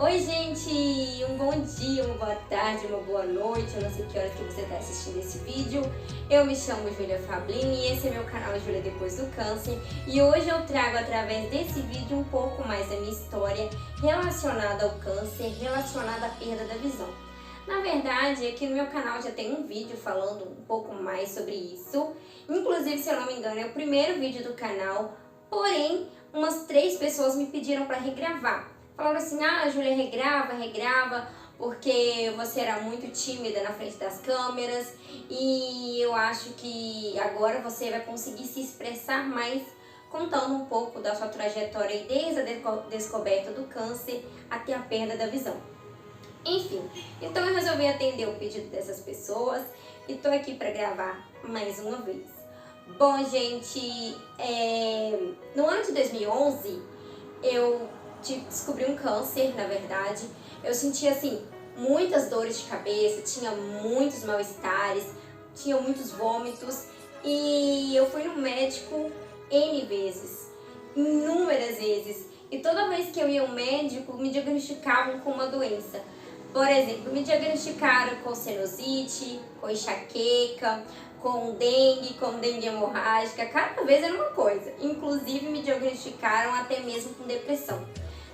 Oi gente, um bom dia, uma boa tarde, uma boa noite, eu não sei que horas que você está assistindo esse vídeo. Eu me chamo Júlia Fablini e esse é meu canal Júlia Depois do Câncer. E hoje eu trago através desse vídeo um pouco mais da minha história relacionada ao câncer, relacionada à perda da visão. Na verdade, aqui no meu canal já tem um vídeo falando um pouco mais sobre isso. Inclusive, se eu não me engano, é o primeiro vídeo do canal, porém, umas 3 pessoas me pediram para regravar. Falaram assim, Júlia, regrava, porque você era muito tímida na frente das câmeras e eu acho que agora você vai conseguir se expressar mais contando um pouco da sua trajetória desde a descoberta do câncer até a perda da visão. Enfim, então eu resolvi atender o pedido dessas pessoas e tô aqui para gravar mais uma vez. Bom, gente, no ano de 2011 eu descobri um câncer, na verdade. Eu sentia, assim, muitas dores de cabeça, tinha muitos mal-estares, tinha muitos vômitos e eu fui no médico N vezes, inúmeras vezes. E toda vez que eu ia ao médico, me diagnosticavam com uma doença. Por exemplo, me diagnosticaram com sinusite, com enxaqueca, com dengue hemorrágica, cada vez era uma coisa. Inclusive me diagnosticaram até mesmo com depressão.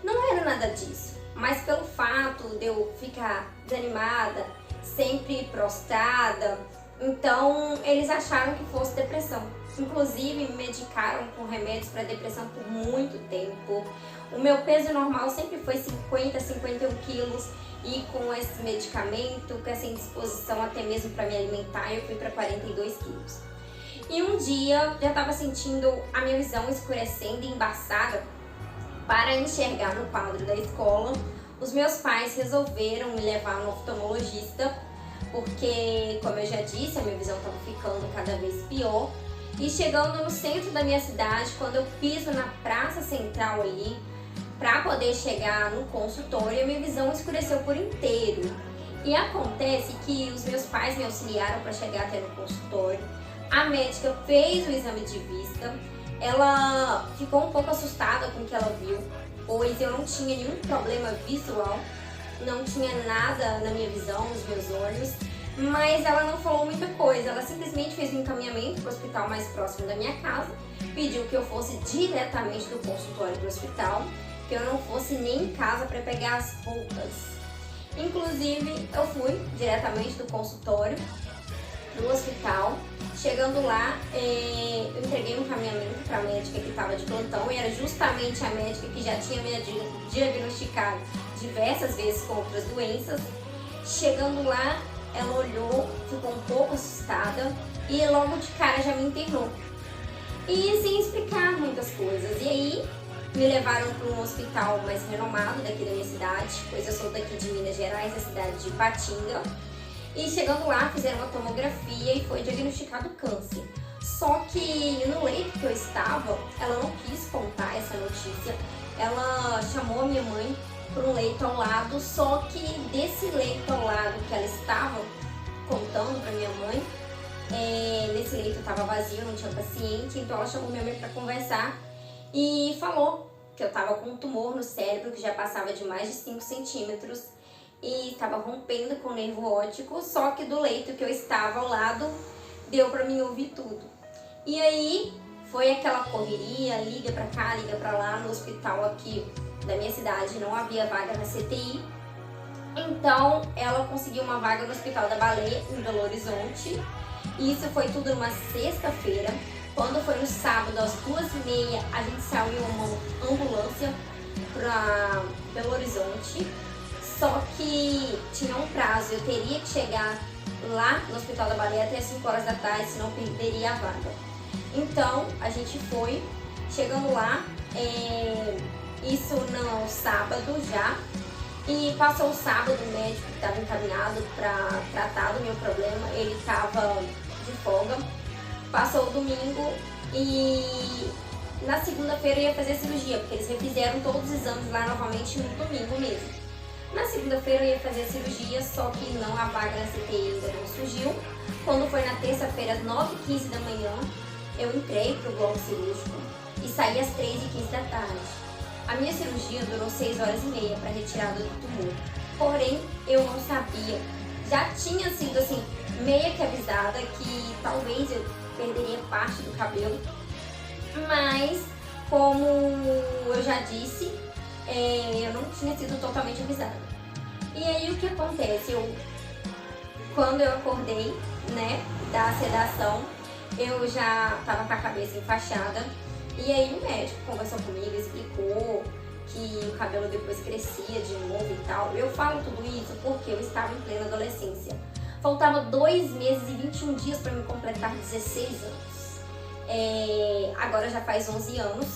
Não era nada disso, mas pelo fato de eu ficar desanimada, sempre prostrada, então eles acharam que fosse depressão. Inclusive me medicaram com remédios para depressão por muito tempo. O meu peso normal sempre foi 50, 51 quilos e com esse medicamento, com essa indisposição até mesmo para me alimentar, eu fui para 42 quilos. E um dia já estava sentindo a minha visão escurecendo e embaçada. Para enxergar no quadro da escola, os meus pais resolveram me levar no oftalmologista, porque, como eu já disse, a minha visão estava ficando cada vez pior. E chegando no centro da minha cidade, quando eu piso na praça central ali, para poder chegar no consultório, a minha visão escureceu por inteiro. E acontece que os meus pais me auxiliaram para chegar até no consultório. A médica fez o exame de vista. Ela ficou um pouco assustada com o que ela viu, pois eu não tinha nenhum problema visual, não tinha nada na minha visão, nos meus olhos, mas ela não falou muita coisa. Ela simplesmente fez um encaminhamento para o hospital mais próximo da minha casa, pediu que eu fosse diretamente do consultório para o hospital, que eu não fosse nem em casa para pegar as roupas. Inclusive, eu fui diretamente do consultório no hospital. Chegando lá, eu entreguei um encaminhamento para a médica que estava de plantão, e era justamente a médica que já tinha me diagnosticado diversas vezes com outras doenças. Chegando lá, ela olhou, ficou um pouco assustada e logo de cara já me internou. E sem explicar muitas coisas. E aí, me levaram para um hospital mais renomado daqui da minha cidade, pois eu sou daqui de Minas Gerais, a cidade de Ipatinga. E chegando lá, fizeram uma tomografia e foi diagnosticado câncer. Só que no leito que eu estava, ela não quis contar essa notícia. Ela chamou a minha mãe para um leito ao lado, só que desse leito ao lado que ela estava contando para minha mãe, nesse leito estava vazio, não tinha paciente, então ela chamou minha mãe para conversar e falou que eu estava com um tumor no cérebro que já passava de mais de 5 centímetros e estava rompendo com o nervo óptico, só que do leito que eu estava ao lado deu para mim ouvir tudo. E aí foi aquela correria, liga para cá, liga para lá. No hospital aqui da minha cidade não havia vaga na CTI, então ela conseguiu uma vaga no Hospital da Baleia em Belo Horizonte. E isso foi tudo numa sexta-feira. Quando foi no sábado às 2h30, a gente saiu em uma ambulância para Belo Horizonte. Só que tinha um prazo, eu teria que chegar lá no Hospital da Baleia até 5 horas da tarde, senão perderia a vaga. Então, a gente foi, chegando lá, isso no sábado já, e passou o sábado, o médico que estava encaminhado para tratar do meu problema, ele estava de folga. Passou o domingo e na segunda-feira eu ia fazer a cirurgia, porque eles refizeram todos os exames lá novamente no domingo mesmo. Na segunda-feira eu ia fazer a cirurgia, só que não, a vaga na CTI ainda não surgiu. Quando foi na terça-feira, às 9h15 da manhã, eu entrei pro bloco cirúrgico e saí às 3h15 da tarde. A minha cirurgia durou 6 horas e meia para retirada do tumor. Porém, eu não sabia. Já tinha sido assim, meio que avisada que talvez eu perderia parte do cabelo. Mas, como eu já disse, eu não tinha sido totalmente avisada. E aí o que acontece? Quando eu acordei, né, da sedação, eu já tava com a cabeça enfaixada. E aí o médico conversou comigo, explicou que o cabelo depois crescia de novo e tal. Eu falo tudo isso porque eu estava em plena adolescência. Faltava 2 meses e 21 dias para me completar 16 anos. Agora já faz 11 anos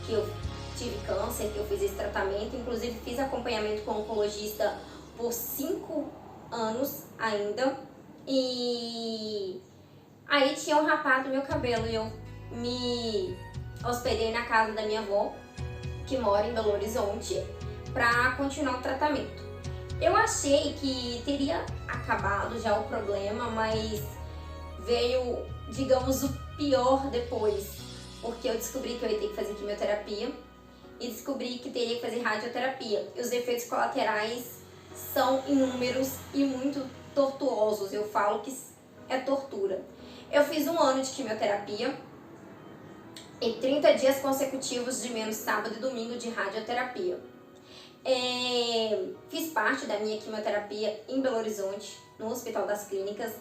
que eu tive câncer, que eu fiz esse tratamento. Inclusive fiz acompanhamento com um oncologista por 5 anos ainda. E aí tinham rapado meu cabelo e eu me hospedei na casa da minha avó, que mora em Belo Horizonte, para continuar o tratamento. Eu achei que teria acabado já o problema, mas veio, digamos, o pior depois, porque eu descobri que eu ia ter que fazer quimioterapia e descobri que teria que fazer radioterapia. E os efeitos colaterais são inúmeros e muito tortuosos. Eu falo que é tortura. Eu fiz 1 ano de quimioterapia e 30 dias consecutivos de menos sábado e domingo de radioterapia. Fiz parte da minha quimioterapia em Belo Horizonte, no Hospital das Clínicas,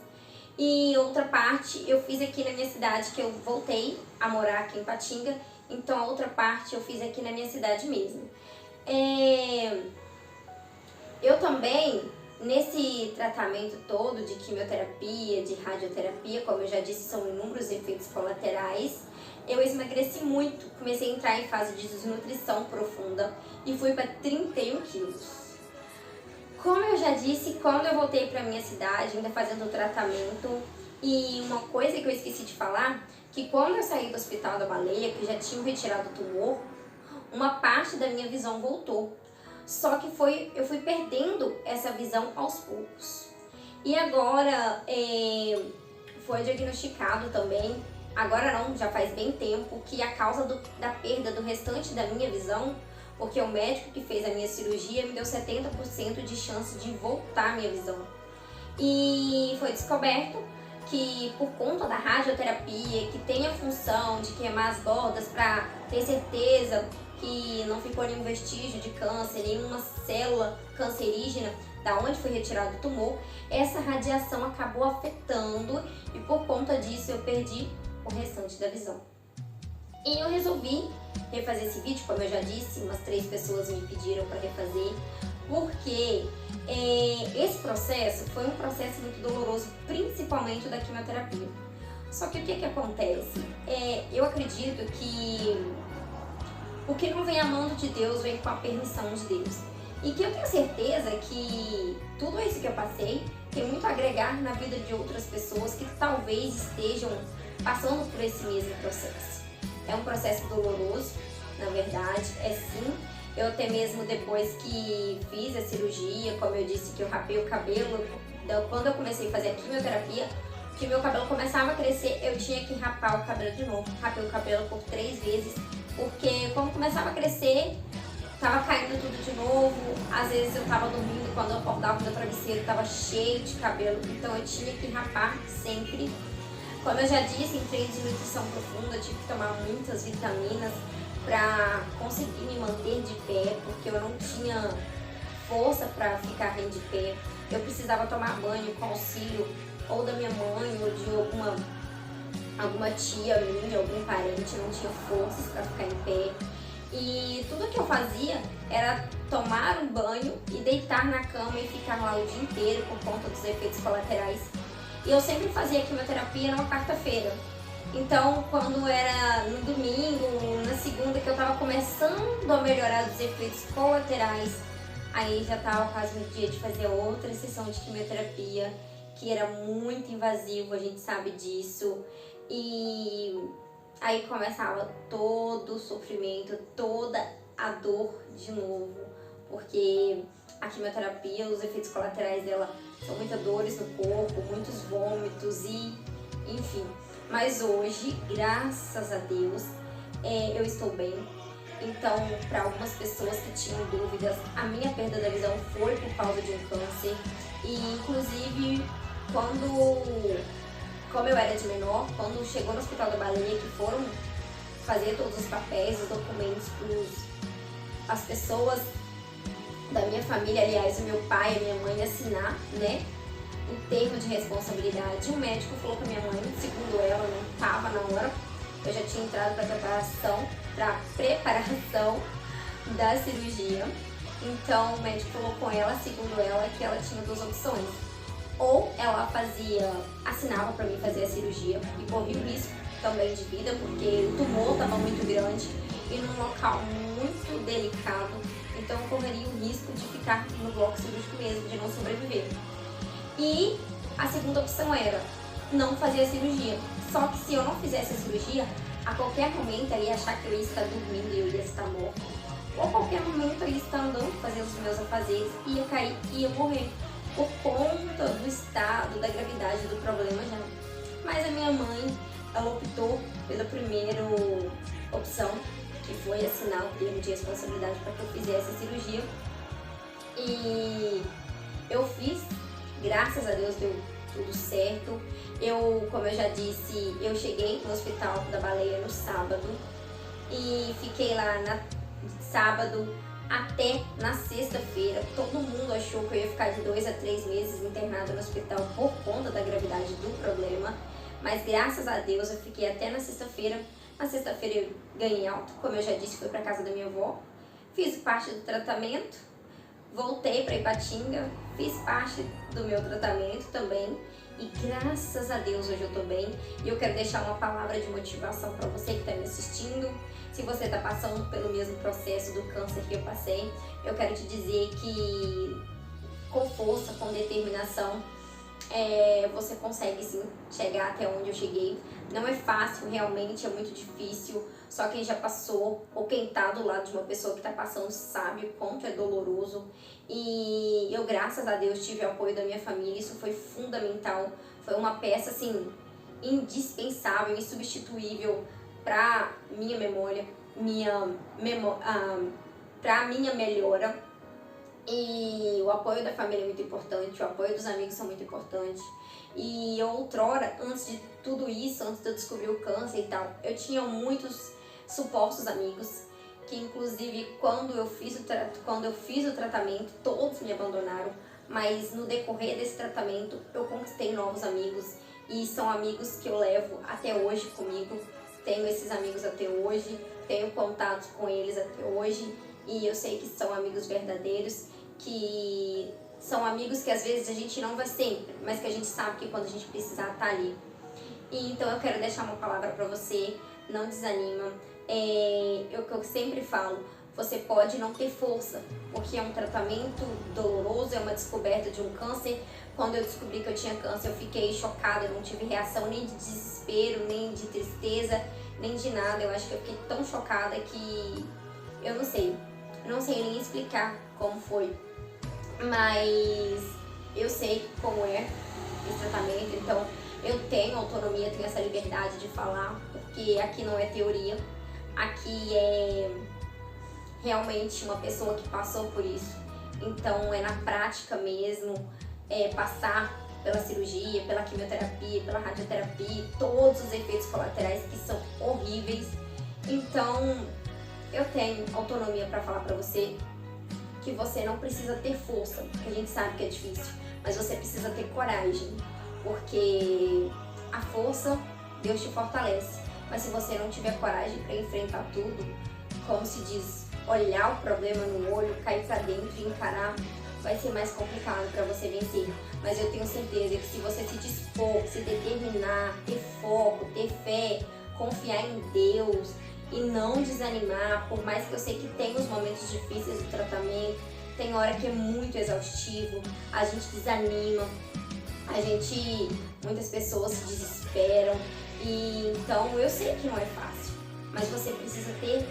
e outra parte eu fiz aqui na minha cidade, que eu voltei a morar aqui em Patinga, então a outra parte eu fiz aqui na minha cidade mesmo. Eu também, nesse tratamento todo de quimioterapia, de radioterapia, como eu já disse, são inúmeros efeitos colaterais. Eu emagreci muito, comecei a entrar em fase de desnutrição profunda e fui para 31 quilos. Como eu já disse, quando eu voltei para minha cidade, ainda fazendo o tratamento, e uma coisa que eu esqueci de falar, que quando eu saí do Hospital da Baleia, que já tinham retirado o tumor, uma parte da minha visão voltou. Só que eu fui perdendo essa visão aos poucos. E agora foi diagnosticado também, agora não, já faz bem tempo, que a causa da perda do restante da minha visão, porque o médico que fez a minha cirurgia me deu 70% de chance de voltar a minha visão. E foi descoberto que por conta da radioterapia, que tem a função de queimar as bordas para ter certeza que não ficou nenhum vestígio de câncer, nenhuma célula cancerígena da onde foi retirado o tumor, essa radiação acabou afetando e por conta disso eu perdi o restante da visão. E eu resolvi refazer esse vídeo, como eu já disse, umas 3 pessoas me pediram para refazer, porque esse processo foi um processo muito doloroso, principalmente da quimioterapia. Só que o que acontece? Eu acredito que o que não vem a mão de Deus vem com a permissão de Deus. E que eu tenho certeza que tudo isso que eu passei tem muito a agregar na vida de outras pessoas que talvez estejam passando por esse mesmo processo. É um processo doloroso, na verdade, sim. Eu até mesmo depois que fiz a cirurgia, como eu disse que eu rapei o cabelo, quando eu comecei a fazer a quimioterapia, que meu cabelo começava a crescer, eu tinha que rapar o cabelo de novo. Rapei o cabelo por 3 vezes, porque quando começava a crescer, tava caindo tudo de novo. Às vezes eu tava dormindo, quando eu acordava, meu travesseiro tava cheio de cabelo, então eu tinha que rapar sempre. Como eu já disse, entrei em desnutrição profunda, tive que tomar muitas vitaminas para conseguir me manter de pé, porque eu não tinha força para ficar bem de pé. Eu precisava tomar banho com auxílio ou da minha mãe ou de alguma tia minha, algum parente, não tinha forças para ficar em pé. E tudo que eu fazia era tomar um banho e deitar na cama e ficar lá o dia inteiro por conta dos efeitos colaterais. E eu sempre fazia quimioterapia numa quarta-feira. Então, quando era no domingo, na segunda, que eu tava começando a melhorar dos efeitos colaterais, aí já tava quase no dia de fazer outra sessão de quimioterapia, que era muito invasivo, a gente sabe disso. E aí começava todo o sofrimento, toda a dor de novo, porque a quimioterapia, os efeitos colaterais dela são muitas dores no corpo, muitos vômitos e enfim. Mas hoje, graças a Deus, eu estou bem. Então, para algumas pessoas que tinham dúvidas, a minha perda da visão foi por causa de um câncer. E, inclusive, como eu era de menor, quando chegou no Hospital da Baleia, que foram fazer todos os papéis, os documentos para as pessoas da minha família, aliás, o meu pai e a minha mãe assinar, né, em termo de responsabilidade, o médico falou para minha mãe, segundo ela, não estava na hora, eu já tinha entrado para preparação da cirurgia. Então o médico falou com ela, segundo ela, que ela tinha duas opções. Ou ela assinava para mim fazer a cirurgia e corria o risco também de vida, porque o tumor estava muito grande e num local muito delicado, então eu correria o risco de ficar no bloco cirúrgico mesmo, de não sobreviver. E a segunda opção era não fazer a cirurgia. Só que se eu não fizesse a cirurgia, a qualquer momento eu ia achar que eu ia estar dormindo e eu ia estar morta. Ou a qualquer momento eu ia estar andando, fazendo os meus afazeres, ia cair e ia morrer. Por conta do estado, da gravidade do problema já. Mas a minha mãe, ela optou pela primeira opção, que foi assinar o termo de responsabilidade para que eu fizesse a cirurgia. E eu fiz, graças a Deus deu tudo certo. Como eu já disse, eu cheguei no Hospital da Baleia no sábado e fiquei lá sábado até na sexta-feira. Todo mundo achou que eu ia ficar de 2 a 3 meses internada no hospital por conta da gravidade do problema, mas graças a Deus eu fiquei até na sexta-feira. Na sexta-feira eu ganhei alta, como eu já disse, fui para casa da minha avó, fiz parte do tratamento, voltei para Ipatinga, fiz parte do meu tratamento também e graças a Deus hoje eu tô bem. E eu quero deixar uma palavra de motivação para você que está me assistindo. Se você está passando pelo mesmo processo do câncer que eu passei, eu quero te dizer que com força, com determinação, você consegue sim chegar até onde eu cheguei. Não é fácil, realmente é muito difícil. Só quem já passou ou quem tá do lado de uma pessoa que tá passando sabe o quanto é doloroso. E eu, graças a Deus, tive o apoio da minha família. Isso foi fundamental. Foi uma peça assim indispensável, insubstituível para minha memória, para minha melhora. E o apoio da família é muito importante, o apoio dos amigos são muito importantes. E outrora, antes de tudo isso, antes de eu descobrir o câncer e tal, eu tinha muitos supostos amigos, que inclusive quando eu fiz o tratamento, todos me abandonaram, mas no decorrer desse tratamento eu conquistei novos amigos e são amigos que eu levo até hoje comigo. Tenho esses amigos até hoje, tenho contato com eles até hoje e eu sei que são amigos verdadeiros, que são amigos que às vezes a gente não vai sempre, mas que a gente sabe que quando a gente precisar tá ali. E então eu quero deixar uma palavra para você, não desanima. Que eu sempre falo, você pode não ter força, porque é um tratamento doloroso, é uma descoberta de um câncer. Quando eu descobri que eu tinha câncer, eu fiquei chocada, eu não tive reação nem de desespero, nem de tristeza, nem de nada. Eu acho que eu fiquei tão chocada que eu não sei nem explicar como foi. Mas eu sei como é esse tratamento, então eu tenho autonomia, tenho essa liberdade de falar, porque aqui não é teoria, aqui é realmente uma pessoa que passou por isso. Então é na prática mesmo, passar pela cirurgia, pela quimioterapia, pela radioterapia, todos os efeitos colaterais que são horríveis. Então eu tenho autonomia para falar para você que você não precisa ter força, porque a gente sabe que é difícil, mas você precisa ter coragem, porque a força, Deus te fortalece, mas se você não tiver coragem para enfrentar tudo, como se diz, olhar o problema no olho, cair para dentro e encarar, vai ser mais complicado para você vencer. Mas eu tenho certeza que se você se dispor, se determinar, ter foco, ter fé, confiar em Deus e não desanimar, por mais que eu sei que tem os momentos difíceis do tratamento, tem hora que é muito exaustivo, a gente desanima, muitas pessoas se desesperam, e então eu sei que não é fácil, mas você precisa ter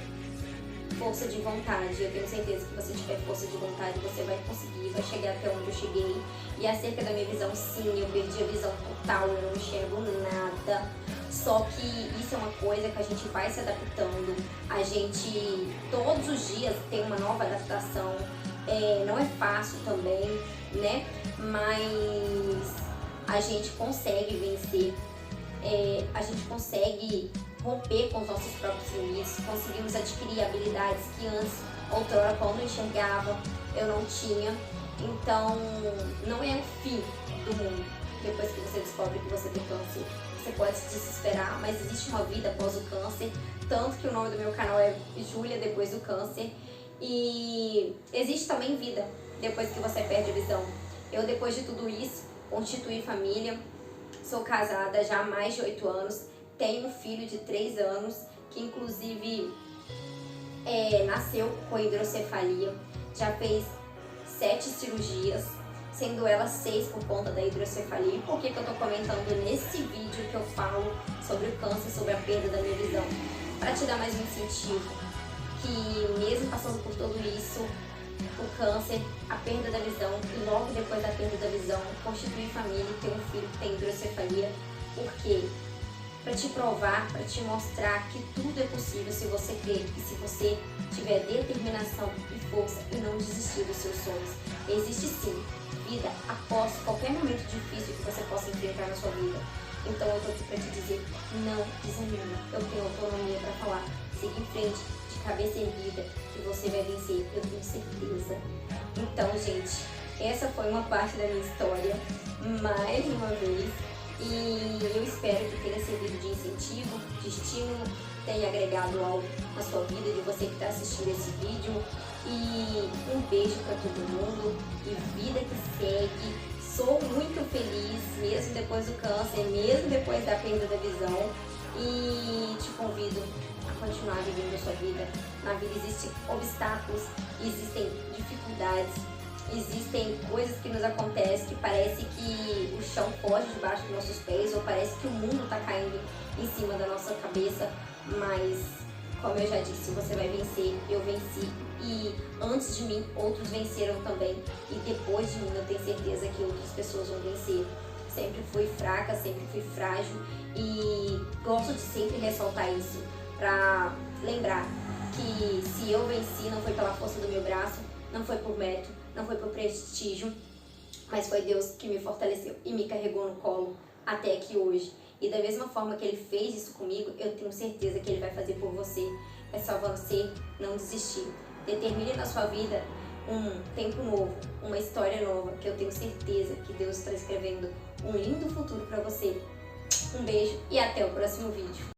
força de vontade. Eu tenho certeza que se você tiver força de vontade, você vai conseguir, vai chegar até onde eu cheguei. E acerca da minha visão, sim, eu perdi a visão total, eu não enxergo nada. Só que isso é uma coisa que a gente vai se adaptando, a gente todos os dias tem uma nova adaptação, não é fácil também, né? Mas a gente consegue vencer, a gente consegue romper com os nossos próprios limites, conseguimos adquirir habilidades que antes, outrora, quando eu enxergava, eu não tinha. Então, não é o fim do mundo. Depois que você descobre que você tem câncer, você pode se desesperar, mas existe uma vida após o câncer, tanto que o nome do meu canal é Júlia Depois do Câncer, e existe também vida depois que você perde a visão. Eu, depois de tudo isso, constituí família, sou casada já há mais de 8 anos, tenho um filho de 3 anos, que inclusive nasceu com hidrocefalia, já fez 7 cirurgias, sendo elas 6 por conta da hidrocefalia. E por que eu tô comentando nesse vídeo que eu falo sobre o câncer, sobre a perda da minha visão? Para te dar mais um incentivo, que mesmo passando por tudo isso, o câncer, a perda da visão e logo depois da perda da visão, constituir família e ter um filho que tem hidrocefalia. Por quê? Para te provar, para te mostrar que tudo é possível se você crer e se você tiver determinação e força e não desistir dos seus sonhos. Existe sim vida após qualquer momento difícil que você possa enfrentar na sua vida. Então eu tô aqui para te dizer, não desanima, eu tenho autonomia para falar, siga em frente, de cabeça erguida, que você vai vencer, eu tenho certeza. Então, gente, essa foi uma parte da minha história, mais uma vez. E eu espero que tenha servido de incentivo, de estímulo, tenha agregado algo na sua vida, de você que está assistindo esse vídeo. E um beijo para todo mundo e vida que segue. Sou muito feliz, mesmo depois do câncer, mesmo depois da perda da visão. E te convido a continuar vivendo a sua vida. Na vida existem obstáculos, existem dificuldades, existem coisas que nos acontecem que parece que o chão foge debaixo dos nossos pés ou parece que o mundo está caindo em cima da nossa cabeça, mas como eu já disse, você vai vencer, eu venci e antes de mim outros venceram também e depois de mim eu tenho certeza que outras pessoas vão vencer. Sempre fui fraca, sempre fui frágil e gosto de sempre ressaltar isso para lembrar que se eu venci não foi pela força do meu braço, não foi por mérito, não foi por prestígio, mas foi Deus que me fortaleceu e me carregou no colo até aqui hoje. E da mesma forma que Ele fez isso comigo, eu tenho certeza que Ele vai fazer por você. É só você não desistir. Determine na sua vida um tempo novo, uma história nova, que eu tenho certeza que Deus está escrevendo um lindo futuro para você. Um beijo e até o próximo vídeo.